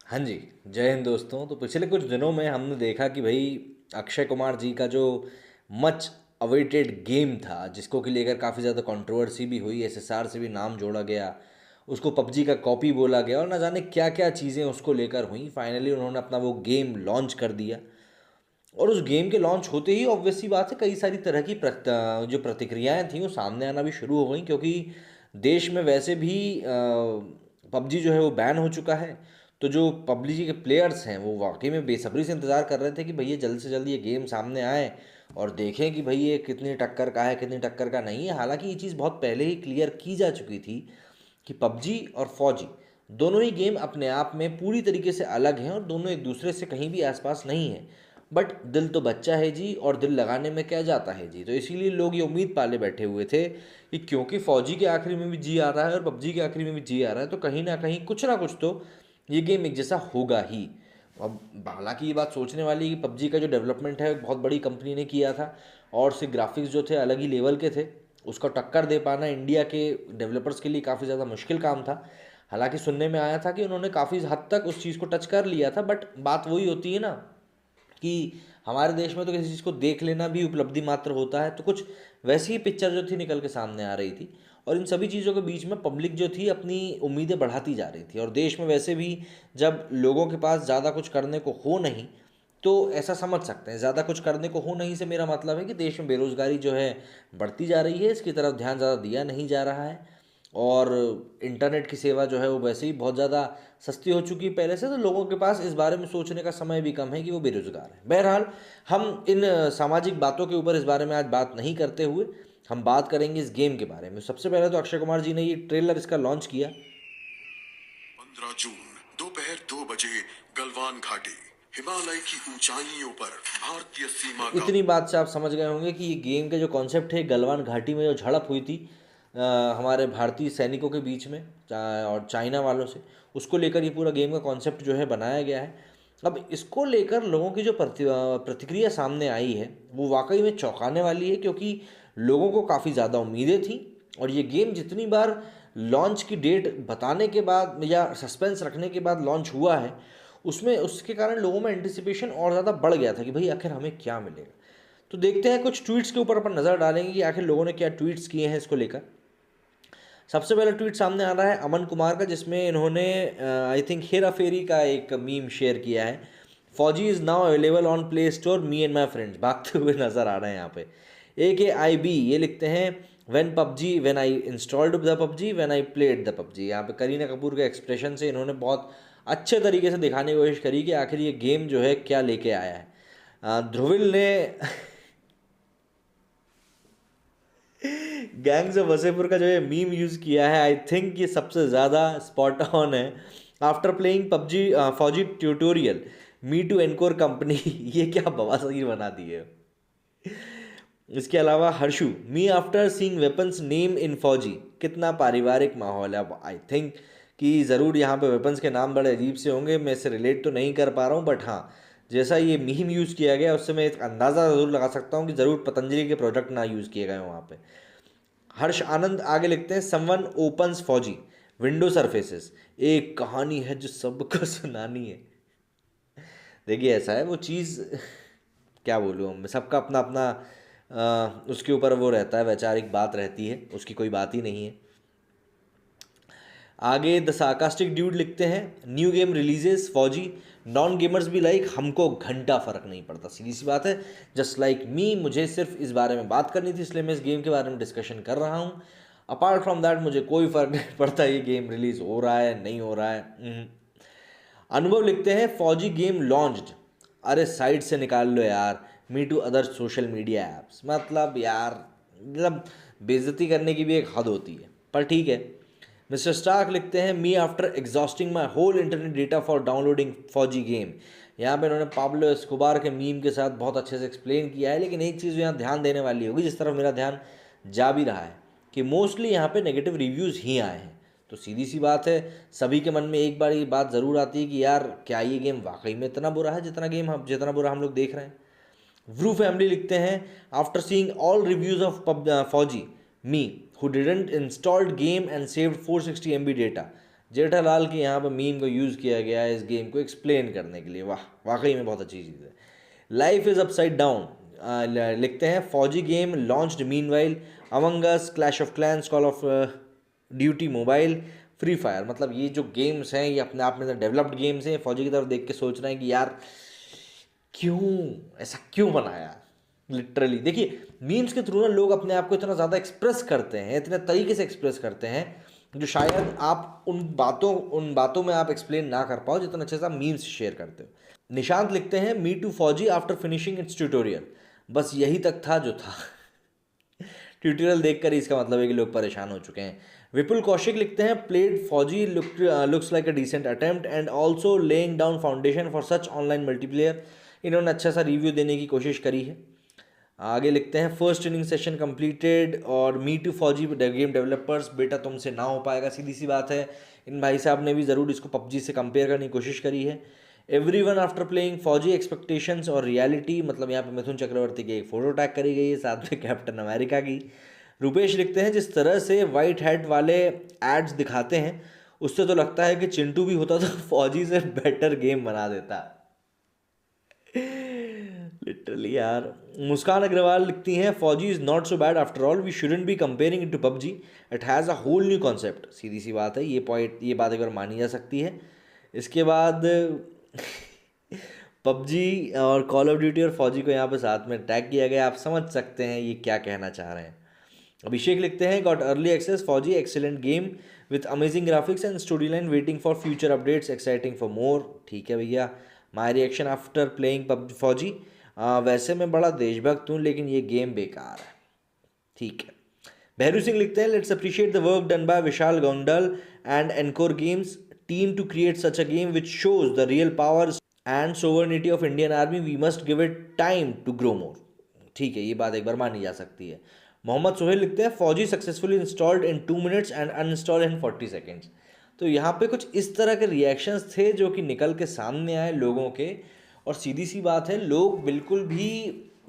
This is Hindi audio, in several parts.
हाँ जी, जय हिंद दोस्तों। तो पिछले कुछ दिनों में हमने देखा कि भाई अक्षय कुमार जी का जो मच अवेटेड गेम था, जिसको कि लेकर काफ़ी ज़्यादा कंट्रोवर्सी भी हुई, एसएसआर से भी नाम जोड़ा गया, उसको पबजी का कॉपी बोला गया और ना जाने क्या क्या चीज़ें उसको लेकर हुई। फाइनली उन्होंने अपना वो गेम लॉन्च कर दिया और उस गेम के लॉन्च होते ही ऑब्वियस सी बात है कई सारी तरह की जो प्रतिक्रियाएं थी वो सामने आना भी शुरू हो गई, क्योंकि देश में वैसे भी पबजी जो है वो बैन हो चुका है। तो जो पबजी के प्लेयर्स हैं वो वाकई में बेसब्री से इंतज़ार कर रहे थे कि भैया जल्द से जल्द ये गेम सामने आए और देखें कि भाई ये कितनी टक्कर का है, कितनी टक्कर का नहीं है। हालांकि ये चीज़ बहुत पहले ही क्लियर की जा चुकी थी कि पबजी और फौजी दोनों ही गेम अपने आप में पूरी तरीके से अलग हैं और दोनों एक दूसरे से कहीं भी आसपास नहीं है। बट दिल तो बच्चा है जी, और दिल लगाने में क्या जाता है जी। तो इसीलिए लोग ये उम्मीद पाले बैठे हुए थे कि क्योंकि फौजी के आखिरी में भी जी आ रहा है और पबजी के आखिरी में भी जी आ रहा है, तो कहीं ना कुछ तो ये गेम एक जैसा होगा ही। अब हालांकि ये बात सोचने वाली है कि पबजी का जो डेवलपमेंट है एक बहुत बड़ी कंपनी ने किया था और उसके ग्राफिक्स जो थे अलग ही लेवल के थे। उसको टक्कर दे पाना इंडिया के डेवलपर्स के लिए काफ़ी ज़्यादा मुश्किल काम था। हालांकि सुनने में आया था कि उन्होंने काफ़ी हद तक उस चीज़ को टच कर लिया था, बट बात वही होती है ना कि हमारे देश में तो किसी चीज़ को देख लेना भी उपलब्धि मात्र होता है। तो कुछ वैसी ही पिक्चर जो थी निकल के सामने आ रही थी और इन सभी चीज़ों के बीच में पब्लिक जो थी अपनी उम्मीदें बढ़ाती जा रही थी। और देश में वैसे भी जब लोगों के पास ज़्यादा कुछ करने को हो नहीं, तो ऐसा समझ सकते हैं, ज़्यादा कुछ करने को हो नहीं से मेरा मतलब है कि देश में बेरोज़गारी जो है बढ़ती जा रही है, इसकी तरफ ध्यान ज़्यादा दिया नहीं जा रहा है। और इंटरनेट की सेवा जो है वो वैसे ही बहुत ज़्यादा सस्ती हो चुकी है पहले से, तो लोगों के पास इस बारे में सोचने का समय भी कम है कि वो बेरोज़गार हैं। बहरहाल हम इन सामाजिक बातों के ऊपर इस बारे में आज बात नहीं करते हुए हम बात करेंगे इस गेम के बारे में। सबसे पहले तो अक्षय कुमार जी ने ये ट्रेलर इसका लॉन्च किया। 15 जून दोपहर 2 बजे गलवान घाटी हिमालय की ऊंचाइयों पर भारतीय सीमा का। इतनी बात से आप समझ गए होंगे कि ये गेम का जो कॉन्सेप्ट है, गलवान घाटी में जो झड़प हुई थी हमारे भारतीय सैनिकों के बीच में और चाइना वालों से, उसको लेकर ये पूरा गेम का कॉन्सेप्ट जो है बनाया गया है। अब इसको लेकर लोगों की जो प्रतिक्रिया सामने आई है वो वाकई में चौंकाने वाली है, क्योंकि लोगों को काफ़ी ज़्यादा उम्मीदें थी और ये गेम जितनी बार लॉन्च की डेट बताने के बाद या सस्पेंस रखने के बाद लॉन्च हुआ है, उसमें उसके कारण लोगों में एंटिसिपेशन और ज़्यादा बढ़ गया था कि भाई आखिर हमें क्या मिलेगा। तो देखते हैं, कुछ ट्वीट्स के ऊपर अपन नज़र डालेंगे कि आखिर लोगों ने क्या ट्वीट्स किए हैं इसको लेकर। सबसे पहला ट्वीट सामने आ रहा है अमन कुमार का, जिसमें इन्होंने आई थिंक हेरा फेरी का एक मीम शेयर किया है। फौजी is now available on play store, me and my friends, भागते हुए नज़र आ रहे हैं यहाँ पे। AKIB ये लिखते हैं when I installed the PUBG, when I played the PUBG. यहाँ पे करीना कपूर के एक्सप्रेशन से इन्होंने बहुत अच्छे तरीके से दिखाने की कोशिश करी कि आखिर ये गेम जो है क्या लेके आया है। ध्रुविल ने गैंग्स ऑफ वसेपुर का जो ये मीम यूज़ किया है, आई थिंक ये सबसे ज़्यादा स्पॉट ऑन है। After playing PUBG FAUG tutorial, me to nCore company ये क्या बवासीर बना दी है। इसके अलावा Harshu, me after seeing weapons name in FAUG, कितना पारिवारिक माहौल है। अब आई थिंक कि ज़रूर यहाँ पे वेपन्स के नाम बड़े अजीब से होंगे, मैं इससे रिलेट तो नहीं कर पा रहा हूँ, बट हाँ जैसा ये मीम यूज़ किया गया उससे मैं एक अंदाज़ा ज़रूर लगा सकता हूँ कि ज़रूर पतंजलि के प्रोडक्ट ना यूज़ किए गए हों वहाँ पे। हर्ष आनंद आगे लिखते हैं समवन ओपन्स फौजी विंडो सरफेसेस, एक कहानी है जो सबको सुनानी है। देखिए ऐसा है वो चीज़, क्या बोलूँ मैं, सबका अपना अपना उसके ऊपर वो रहता है, वैचारिक बात रहती है, उसकी कोई बात ही नहीं है। आगे द सार्कास्टिक ड्यूड लिखते हैं न्यू गेम रिलीजेस फौजी, नॉन गेमर्स भी लाइक, हमको घंटा फ़र्क नहीं पड़ता, सीधी सी बात है। जस्ट लाइक मी, मुझे सिर्फ इस बारे में बात करनी थी इसलिए मैं इस गेम के बारे में डिस्कशन कर रहा हूँ। अपार्ट फ्रॉम दैट मुझे कोई फ़र्क नहीं पड़ता ये गेम रिलीज़ हो रहा है नहीं हो रहा है। अनुभव लिखते हैं फौजी गेम लॉन्च्ड, अरे साइड से निकाल लो यार, me to other social media apps. मतलब यार, मतलब बेइज्जती करने की भी एक हद होती है, पर ठीक है। मिस्टर स्टार्क लिखते हैं me after exhausting my whole internet data for downloading FAUG game. यहाँ पे उन्होंने पाब्लो एस्कोबार के मीम के साथ बहुत अच्छे से एक्सप्लेन किया है, लेकिन एक चीज़ यहाँ ध्यान देने वाली होगी, जिस तरफ मेरा ध्यान जा भी रहा है, कि मोस्टली यहाँ पे नेगेटिव रिव्यूज़ ही आए हैं। तो सीधी सी बात है, सभी के मन में एक बार ये बात ज़रूर आती है कि यार क्या ये गेम वाकई में इतना बुरा है जितना बुरा हम लोग देख रहे हैं। व्रू फैमिली लिखते हैं after seeing all reviews of Fauji, me who didn't installed game and saved 460 MB data, Jethalal की यहाँ पर मीम को यूज़ किया गया है इस गेम को एक्सप्लेन करने के लिए। वाह, वाकई में बहुत अच्छी चीज़ है। लाइफ इज़ अपसाइड डाउन लिखते हैं फौजी game launched meanwhile among us, clash of clans, call of duty mobile, free fire. मतलब ये जो गेम्स हैं ये अपने आप में डेवलप्ड गेम्स हैं। फौजी की तरफ देख के सोच रहे हैं कि यार क्यों ऐसा क्यों बनाया। लिटरली देखिए, मीम्स के थ्रू ना लोग अपने आप को इतना ज़्यादा एक्सप्रेस करते हैं, इतने तरीके से एक्सप्रेस करते हैं जो शायद आप उन बातों में आप एक्सप्लेन ना कर पाओ जितना अच्छे से आप मीम्स शेयर करते हो। निशांत लिखते हैं मी टू फौजी आफ्टर फिनिशिंग इट्स ट्यूटोरियल, बस यही तक था जो था। ट्यूटोरियल देखकर ही इसका मतलब है कि लोग परेशान हो चुके हैं। विपुल कौशिक लिखते हैं played FAUG looks like a decent attempt and also laying down foundation for such online multiplayer. इन्होंने अच्छा सा रिव्यू देने की कोशिश करी है। आगे लिखते हैं फर्स्ट इनिंग सेशन कंप्लीटेड और मी टू फौजी गेम डेवलपर्स, बेटा तुमसे ना हो पाएगा। सीधी सी बात है, इन भाई साहब ने भी ज़रूर इसको पबजी से कंपेयर करने की कोशिश करी है। एवरी वन आफ्टर प्लेइंग फौजी एक्सपेक्टेशंस और रियलिटी, मतलब यहाँ पे मिथुन चक्रवर्ती की एक फ़ोटो टैग करी गई है साथ में कैप्टन अमेरिका की। रुपेश लिखते हैं जिस तरह से वाइट हैट वाले एड्स दिखाते हैं उससे तो लगता है कि चिंटू भी होता तो फौजी से बेटर गेम बना देता। लिटरली यार। मुस्कान अग्रवाल लिखती हैं Fauji is not so bad after all, we shouldn't be comparing it to PUBG, it has a whole new concept. सीधी सी बात है, ये बात एक बार मानी जा सकती है। इसके बाद पबजी और कॉल ऑफ ड्यूटी और फौजी को यहाँ पे साथ में टैग किया गया, आप समझ सकते हैं ये क्या कहना चाह रहे हैं। अभिषेक लिखते हैं गॉट अर्ली एक्सेस फौजी, excellent game with amazing graphics and story line, waiting for future updates, exciting for more. ठीक है भैया, my reaction after playing pub फौजी, वैसे मैं बड़ा देशभक्त हूँ लेकिन ये गेम बेकार है। ठीक है। भैरू सिंह लिखते हैं let's appreciate the work done by Vishal Gondal and nCore games team to create such a game which shows the real power and sovereignty of Indian army, we must give it time to grow more. ठीक है, ये बात एक बार मानी जा सकती है। मोहम्मद सोहेल लिखते हैं फौजी successfully installed in 2 minutes and uninstall in 40 seconds. तो यहाँ पे कुछ इस तरह के रिएक्शंस थे जो कि निकल के सामने आए लोगों के, और सीधी सी बात है लोग बिल्कुल भी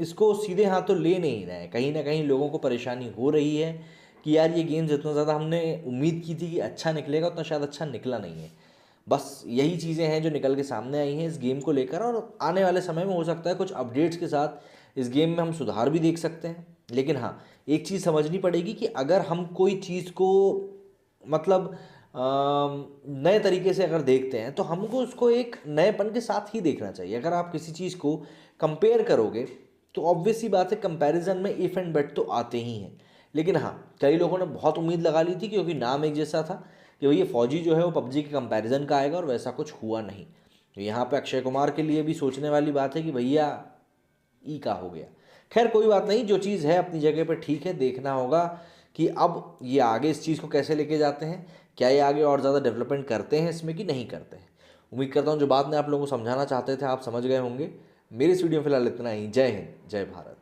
इसको सीधे हाथों ले नहीं रहे हैं। कहीं ना कहीं लोगों को परेशानी हो रही है कि यार ये गेम जितना ज़्यादा हमने उम्मीद की थी कि अच्छा निकलेगा उतना शायद अच्छा निकला नहीं है। बस यही चीज़ें हैं जो निकल के सामने आई हैं इस गेम को लेकर, और आने वाले समय में हो सकता है कुछ अपडेट्स के साथ इस गेम में हम सुधार भी देख सकते हैं। लेकिन हाँ, एक चीज़ समझनी पड़ेगी कि अगर हम कोई चीज़ को मतलब नए तरीके से अगर देखते हैं तो हमको उसको एक नएपन के साथ ही देखना चाहिए। अगर आप किसी चीज़ को कंपेयर करोगे तो ऑब्वियस सी बात है कंपैरिजन में इफ़ एंड बट तो आते ही हैं। लेकिन हाँ, कई लोगों ने बहुत उम्मीद लगा ली थी क्योंकि नाम एक जैसा था कि भैया फौजी जो है वो पबजी के कंपैरिजन का आएगा, और वैसा कुछ हुआ नहीं। तो यहाँ पे अक्षय कुमार के लिए भी सोचने वाली बात है कि भैया ई का हो गया। खैर कोई बात नहीं, जो चीज़ है अपनी जगह पे ठीक है। देखना होगा कि अब ये आगे इस चीज़ को कैसे लेके जाते हैं, क्या ये आगे और ज़्यादा डेवलपमेंट करते हैं इसमें कि नहीं करते हैं। उम्मीद करता हूँ जो बात मैं आप लोगों को समझाना चाहते थे आप समझ गए होंगे। मेरी इस वीडियो में फिलहाल इतना ही। जय हिंद, जय भारत।